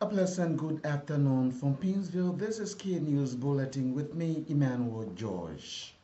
A pleasant good afternoon from Pinsville. This is K News Bulletin with me, Emmanuel George.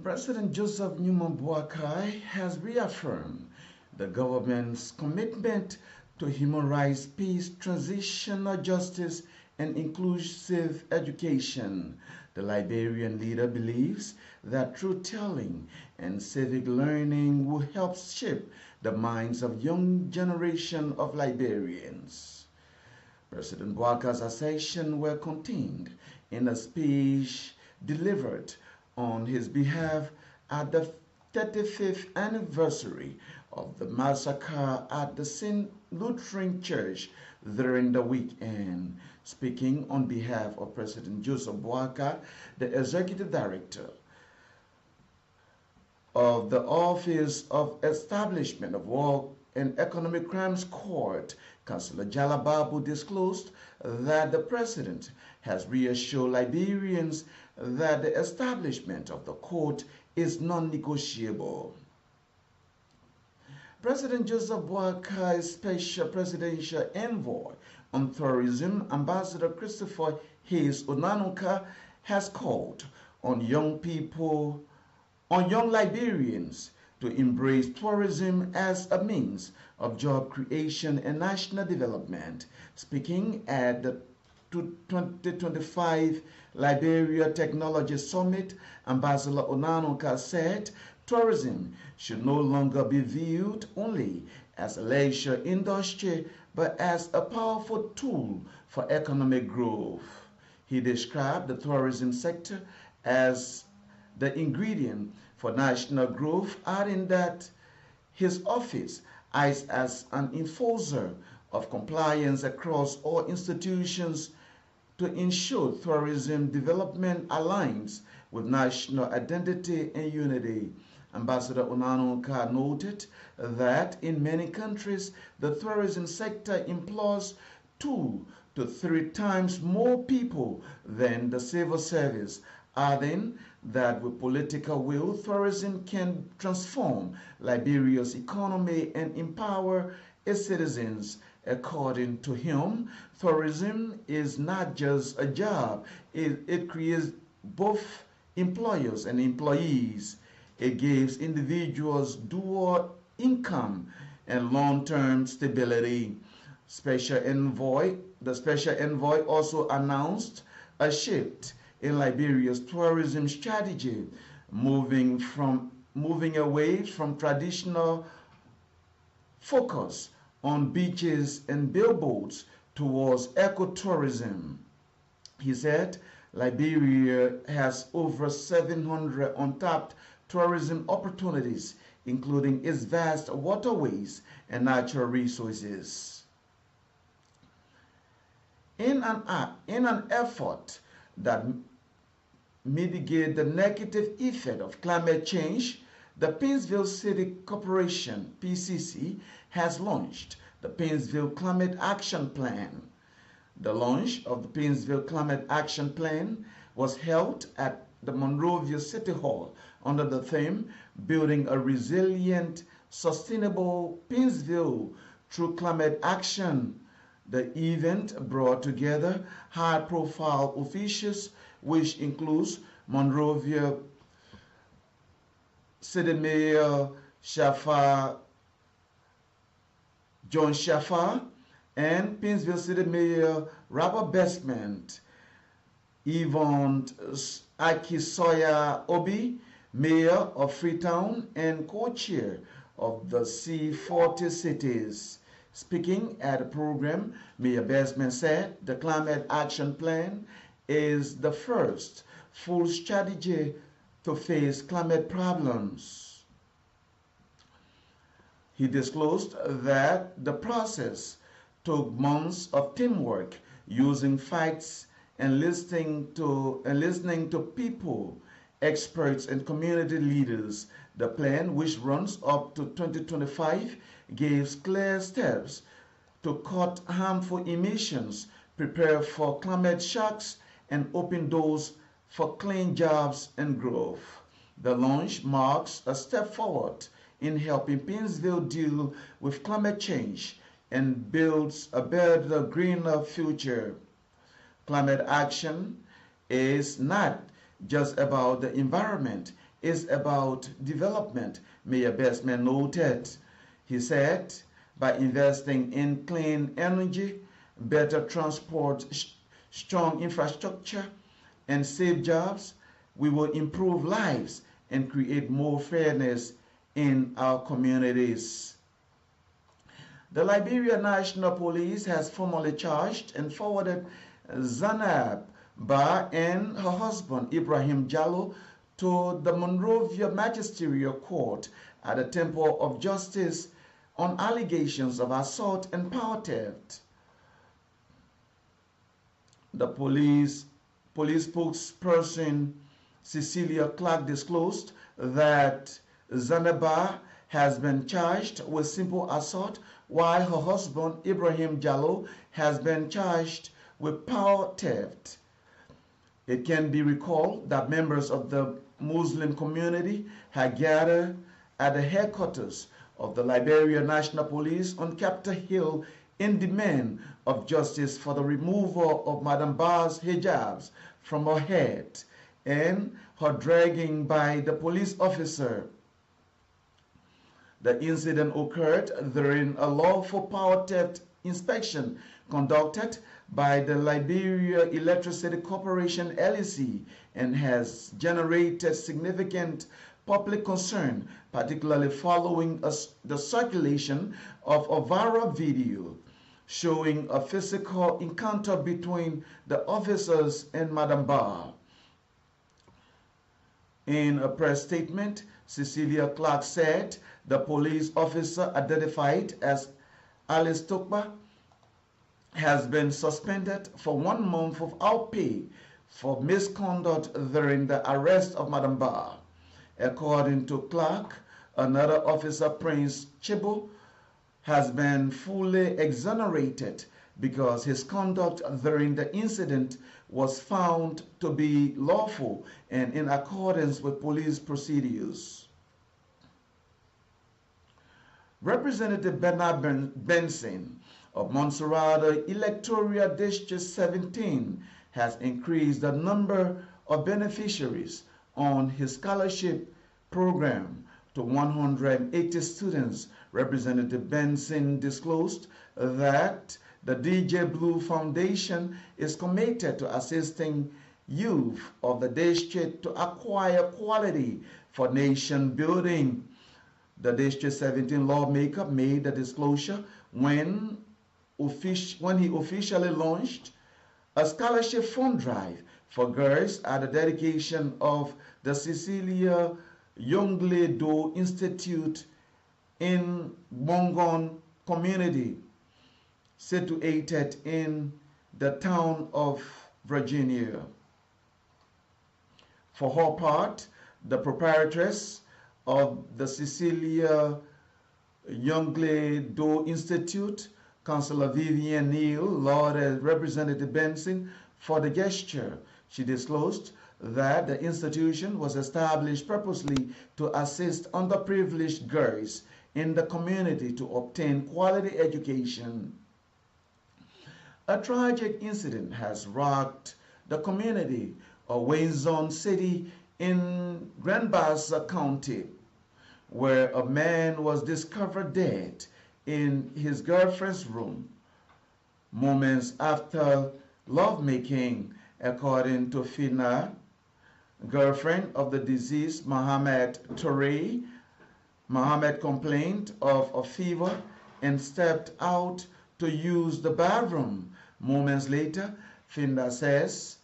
President Joseph Newman Boakai has reaffirmed the government's commitment to human rights, peace, transitional justice, and inclusive education. The Liberian leader believes that truth-telling and civic learning will help shape the minds of young generation of Liberians. President Boakai's assertions were contained in a speech delivered on his behalf at the 35th anniversary of the massacre at the St. Lutheran Church during the weekend. Speaking on behalf of President Joseph Boakai, the Executive Director of the Office of Establishment of War and Economic Crimes Court, Councillor Jalababu disclosed that the President has reassured Liberians that the establishment of the court is non-negotiable. President Joseph Boakai's Special Presidential Envoy on Tourism, Ambassador Christopher Hayes Onanuka, has called on young Liberians to embrace tourism as a means of job creation and national development. Speaking at the 2025 Liberia Technology Summit, Ambassador Onanuka said tourism should no longer be viewed only as a leisure industry, but as a powerful tool for economic growth. He described the tourism sector as the ingredient for national growth, adding that his office acts as an enforcer of compliance across all institutions to ensure tourism development aligns with national identity and unity. Ambassador Onanuka noted that in many countries, the tourism sector employs 2 to 3 times more people than the civil service, adding that with political will, tourism can transform Liberia's economy and empower its citizens. According to him, tourism is not just a job, it creates both employers and employees. It gives individuals dual income and long-term stability. The special envoy also announced a shift in Liberia's tourism strategy, moving away from traditional focus on beaches and billboards towards ecotourism. He said Liberia has over 700 untapped tourism opportunities, including its vast waterways and natural resources. In an effort that mitigate the negative effect of climate change, the Pinsville City Corporation, PCC, has launched the Pinsville Climate Action Plan. The launch of the Pinsville Climate Action Plan was held at the Monrovia City Hall under the theme, Building a Resilient, Sustainable Pinsville Through Climate Action. The event brought together high-profile officials, which includes Monrovia City Mayor John Shaffer and Pinsville City Mayor Robert Bestman, Yvonne Akisoya Obi, Mayor of Freetown and co-chair of the C40 cities. Speaking at the program, Mayor Bestman said the Climate Action Plan is the first full strategy to face climate problems. He disclosed that the process took months of teamwork, using facts and listening to people, experts, and community leaders. The plan, which runs up to 2025, gives clear steps to cut harmful emissions, prepare for climate shocks, and open doors for clean jobs and growth. The launch marks a step forward in helping Pinsville deal with climate change, and builds a better, greener future. Climate action is not just about the environment, it's about development, Mayor Bestman noted. He said, by investing in clean energy, better transport, strong infrastructure, and safe jobs, we will improve lives and create more fairness in our communities. The Liberia National Police has formally charged and forwarded Zanab Ba and her husband Ibrahim Jallo to the Monrovia Magisterial Court at the Temple of Justice on allegations of assault and power theft. The police spokesperson Cecilia Clark disclosed that Zanaba has been charged with simple assault while her husband Ibrahim Jallo has been charged with power theft. It can be recalled that members of the Muslim community had gathered at the headquarters of the Liberia National Police on Capitol Hill in demand of justice for the removal of Madam Ba's hijabs from her head and her dragging by the police officer. The incident occurred during a lawful power theft inspection conducted by the Liberia Electricity Corporation LEC and has generated significant public concern, particularly following the circulation of a viral video showing a physical encounter between the officers and Madam Ba. In a press statement, Cecilia Clark said the police officer identified as Alice Tokba has been suspended for 1 month without pay for misconduct during the arrest of Madam Ba. According to Clark, another officer, Prince Chibo, has been fully exonerated because his conduct during the incident was found to be lawful and in accordance with police procedures. Representative Bernard Benson of Montserrat Electoral District 17 has increased the number of beneficiaries on his scholarship program to 180 students. Representative Benson disclosed that the DJ Blue Foundation is committed to assisting youth of the district to acquire quality for nation building. The District 17 lawmaker made the disclosure when he officially launched a scholarship fund drive for girls at the dedication of the Cecilia Youngley Doe Institute in Bongon community, situated in the town of Virginia. For her part, the proprietress of the Cecilia Youngley Doe Institute, Councillor Vivian Neal, lauded Representative Benson for the gesture. She disclosed that the institution was established purposely to assist underprivileged girls in the community to obtain quality education. A tragic incident has rocked the community of Wayzone City in Grand Bassa County, where a man was discovered dead in his girlfriend's room moments after lovemaking, according to Fina, girlfriend of the deceased Mohammed Touré. Mohammed complained of a fever and stepped out to use the bathroom. Moments later, Finda says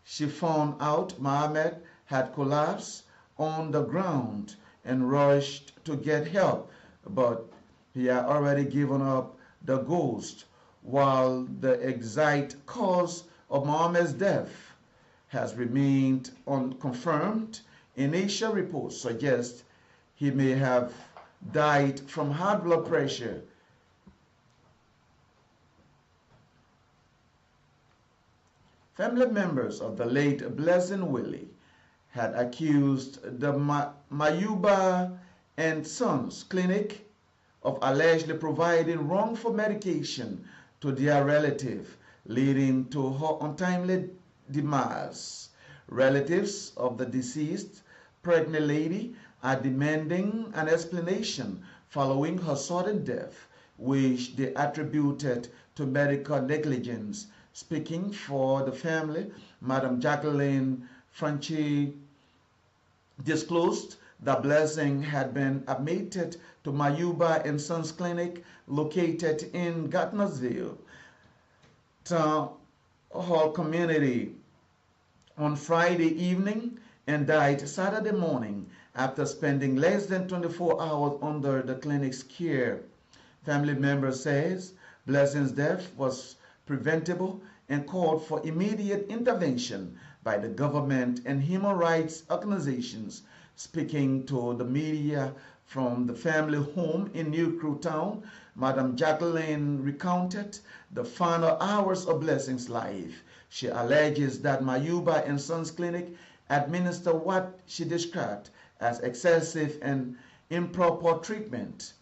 she found out Mohammed had collapsed on the ground and rushed to get help, but he had already given up the ghost, while the exact cause of Mohammed's death has remained unconfirmed. Initial reports suggest he may have died from high blood pressure. Family members of the late Blessing Willie had accused the Mayuba and Sons Clinic of allegedly providing wrongful medication to their relative, leading to her untimely demise. Relatives of the deceased pregnant lady are demanding an explanation following her sudden death, which they attributed to medical negligence. Speaking for the family, Madam Jacqueline Franchi disclosed that Blessing had been admitted to Mayuba and Sons Clinic located in Gardnersville, Town Hall community on Friday evening and died Saturday morning after spending less than 24 hours under the clinic's care. Family member says Blessing's death was preventable and called for immediate intervention by the government and human rights organizations. Speaking to the media from the family home in New Crew Town, Madam Jacqueline recounted the final hours of Blessing's life. She alleges that Mayuba and Sons Clinic administer what she described as excessive and improper treatment.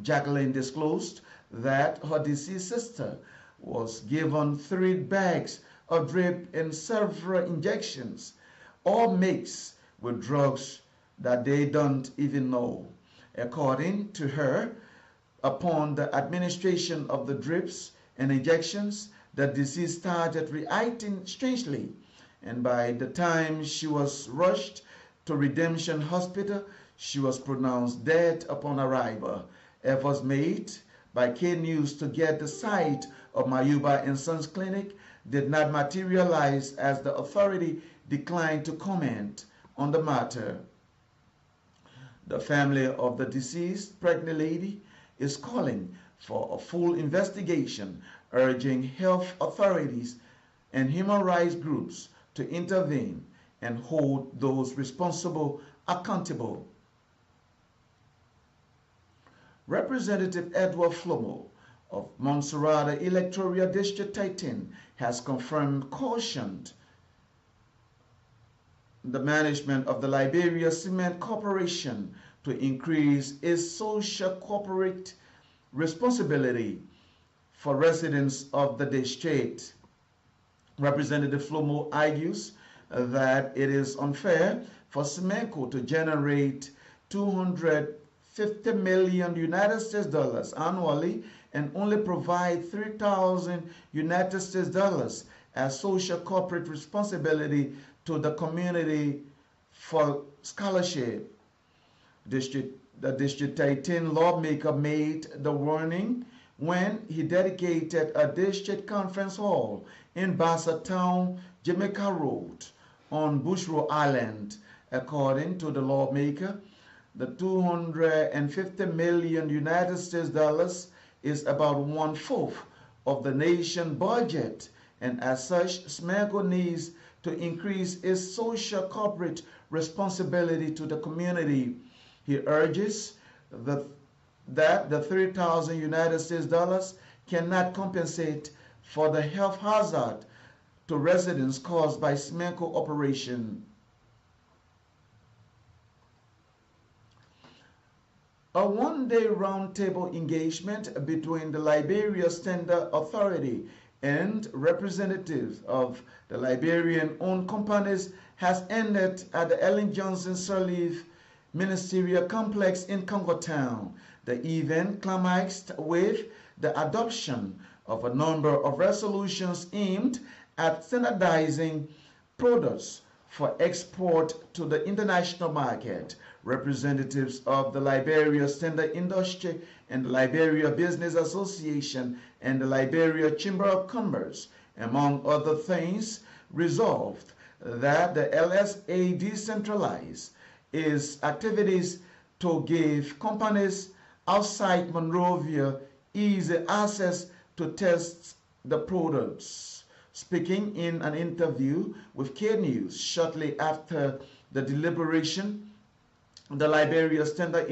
Jacqueline disclosed that her deceased sister was given 3 bags of drip and several injections, all mixed with drugs that they don't even know. According to her, upon the administration of the drips and injections, the deceased started reacting strangely, and by the time she was rushed to Redemption Hospital, she was pronounced dead upon arrival. Efforts made by K News to get the site of Mayuba and Sons Clinic did not materialize as the authority declined to comment on the matter. The family of the deceased pregnant lady is calling for a full investigation, urging health authorities and human rights groups to intervene and hold those responsible accountable. Representative Edward Flomo of Montserrat Electoral District 18 has cautioned the management of the Liberia Cement Corporation to increase its social corporate responsibility for residents of the district. Representative Flomo argues that it is unfair for Cementco to generate 250 million United States dollars annually and only provide 3,000 United States dollars as social corporate responsibility to the community for scholarship. The District 18 lawmaker made the warning when he dedicated a district conference hall in Bassa Town, Jamaica Road on Bushro Island. According to the lawmaker, the 250 million United States dollars is about 1/4 of the nation budget, and as such, SMECO needs to increase its social corporate responsibility to the community. He urges that the 3,000 United States dollars cannot compensate for the health hazard to residents caused by SMECO operation. A one-day roundtable engagement between the Liberia Standard Authority and representatives of the Liberian-owned companies has ended at the Ellen Johnson Sirleaf Ministerial Complex in Congo Town. The event climaxed with the adoption of a number of resolutions aimed at standardizing products for export to the international market. Representatives of the Liberia Standard Industry and the Liberia Business Association and the Liberia Chamber of Commerce, among other things, resolved that the LSA decentralize its activities to give companies outside Monrovia easy access to test the products. Speaking in an interview with K News shortly after the deliberation, the Liberia Standard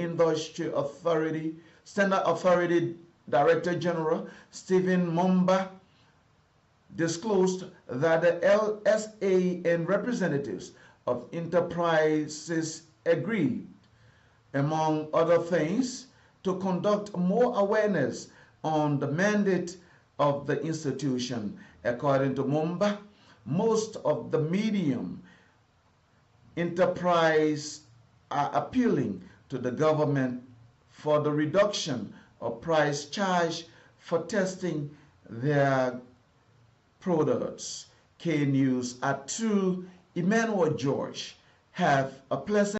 Authority Director General Stephen Mumba disclosed that the LSA and representatives of enterprises agreed, among other things, to conduct more awareness on the mandate of the institution. According to Mumba, most of the medium enterprise are appealing to the government for the reduction of price charge for testing their products. K News at 2, Emmanuel George. Have a pleasant